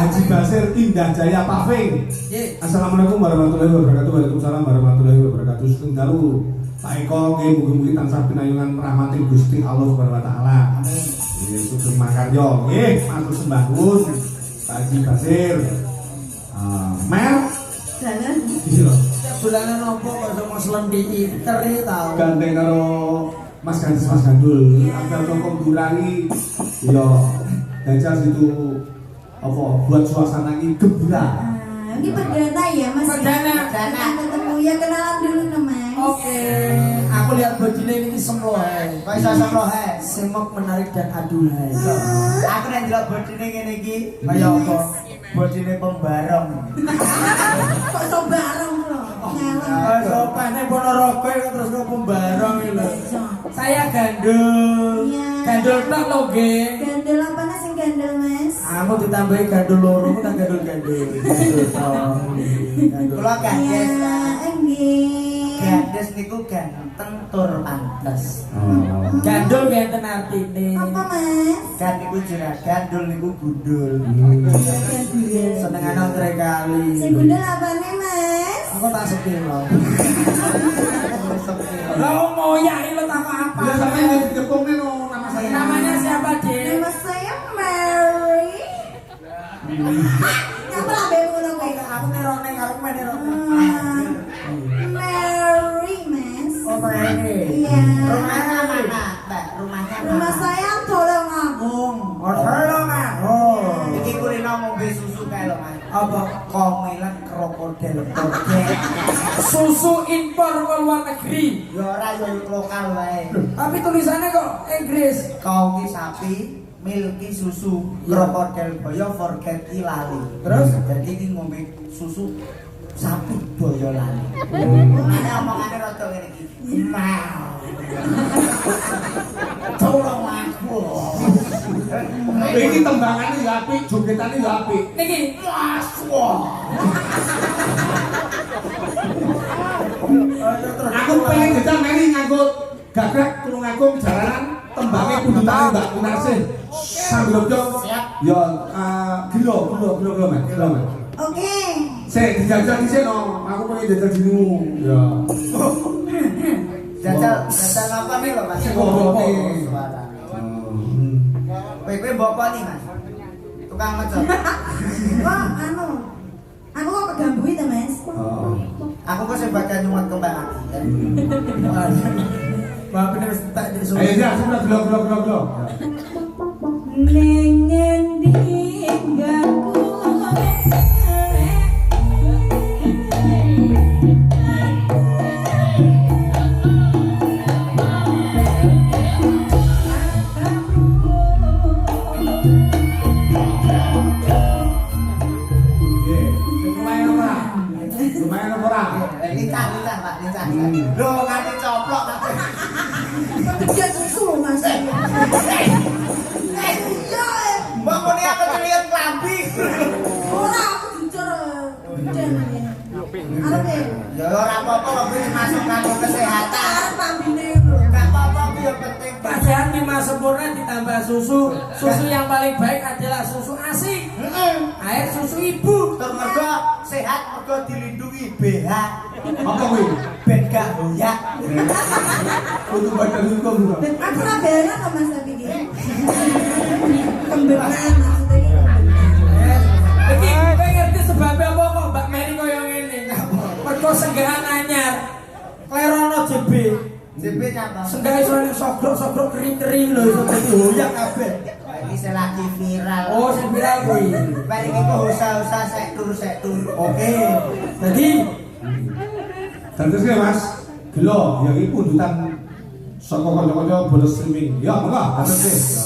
Haji Basir Indah Jaya Paving. Assalamualaikum warahmatullahi wabarakatuh. Waalaikumsalam warahmatullahi wabarakatuh. Sugeng dalu Pak Eko nggih mugi-mugi tansah pinayungan rahmating Gusti Allah Subhanahu wa taala. Amin. Nggih sugeng makarya. Nggih, matur sembah nuwun Pak Haji Basir. Mer Jangan. iya. Bulanan opo kok sama selendiki teri tau. Gandeng karo Mas Gandis Mas Gandul. Agar toko ngurangi ya Dajjal situ apa buat suasana ini gembira. Ini perdana ya Mas. Perdana. Kita ketemu ya, kenalan dulu Mas. Oke, aku lihat bajunya ini semlohe. Kok iso semlohe? Semak menarik dan aduhai. Aku nek ndelok bodine ngene iki kaya apa? Bodine pembarong. Kok so bareng lho. Nyalon. Sopane Ponorogo terus kok pembarong iki lho. Saya gandul. Iya. Gandul tok lho nggih. Gandel apa nih sing gandel Mas? Aku ditambahi gandul loro, aku tak gandul-gandul. Gandul. Kula gandes. Ya, enggih. Gandes niku ganteng tur pantes. Gandul ngenten artine. Apa Mas? Gan niku juragan, dul niku gundul. Gandel. Senengane antre kali. Sing gundul apa nih Mas? Aku tak sepil lho. Lah moya iki lho tak apa? Ya sampeyan dikepung nih nama saya. Namanya siapa, Dik? Nama saya Mary. Ngapa lah bemo ngono kowe? Aku nerone karo kowe nerone. Mary Mas. Oh, Mary. Iya. Rumahnya mana, Mbak? Rumahnya mana? Rumah saya Tulungagung. Oh, oh. Iki kulino ngombe susu kae lho, Mas. Apa? Komilan krokodil toge. Susu impor ke luar negeri. Ya ora yo lokal wae. Tapi tulisannya kok Inggris. Kowi sapi, milki susu, krokodil boyo forget lali. Terus? Jadi iki ngombe susu sapi boyo lali. Ana omongane rada ngene iki. Mau. Tolong aku. Ini tembangannya ya apik, jogetannya ya apik. Niki. Waswa. Aku pengen jajal Mary nganggo gagrak Tulungagung jalanan tembangnya pundutane Mbak Kunarsih. Sambil Siap. ya gilo Mas. Oke. Sik dijajal dhisik no, aku pengen jajal dirimu. Ya. Jajal apa nih lho, Mas? Suarane. Suarane. Kowe bapak nih, Mas. Tukang ngecot. Wah, aku kok kegambui ta, Mas? Aku kok sebagai nyumat kembang lagi. Mbak bener tak disuruh. Ayo ya, sudah gelo. Ning endi nggaku Lumayan apa? Lincah, Pak, lincah. Loh, nganti coplok tapi. dia susu Mas. Mbak Moni aku lihat klambi. Ora aku jujur. Arep Ya ora apa-apa kok kuwi masuk kanggo kesehatan. arep pambine. Enggak apa-apa kuwi yang penting. Pasien 5 sempurna ditambah susu. Susu yang paling baik adalah susu ASI. Air susu ibu. Tur mergo sehat mergo dilindungi BH. Apa kuwi? Ben gak hoyak. Untuk badan itu kok. Aku ora bener kok Mas tapi iki. Kembengan maksudnya. Iki kowe ngerti sebabnya apa kok Mbak Mary koyo ngene? Mergo senggahan anyar. Klerono JB. JB nyapa? Senggahan iso sogrok-sogrok kering-kering lho iso dadi hoyak kabeh. Ini saya lagi viral. Oh, sing viral kuwi. Balik itu usah-usah sektur. Oke. Jadi Dan terus ya Mas, gelo, yang ini pundutan saka kanca-kanca bolos streaming. Ya, monggo, terus ya.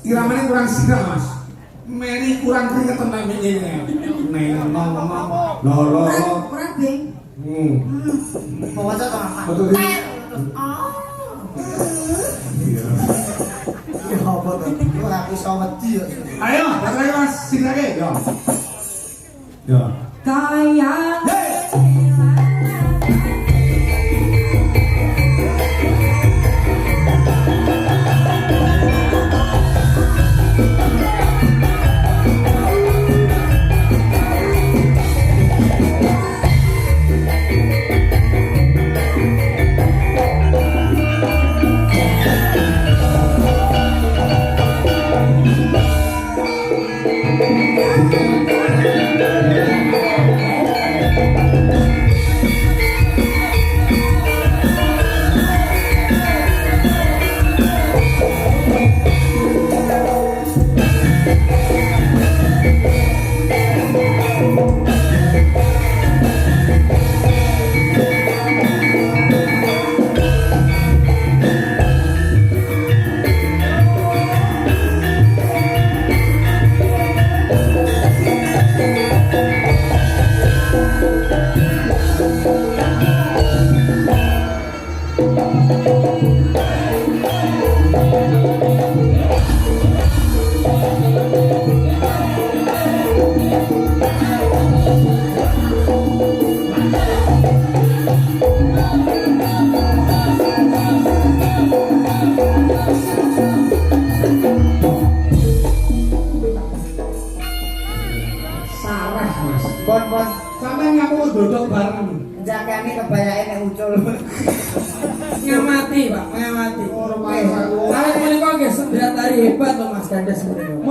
Iramane kurang siral Mas. Meni kurang keringetan nek ngene. Neng ngomong. Lo. Kurang bing. Bawa to Mas. Betul. Iya. Ya apa to? Lu aku iso wedi yo. Ayo, lagi Mas, sing lagi. Yo. Yo. Kayak Sarah Mas. Bon. Sampe ngaku dodok bareng. Jakane kebayake nek ucul. Ngamati Pak, ngamati. Ora masalah. Kalian menika nggih sendratari hebat loh Mas Gandes menika.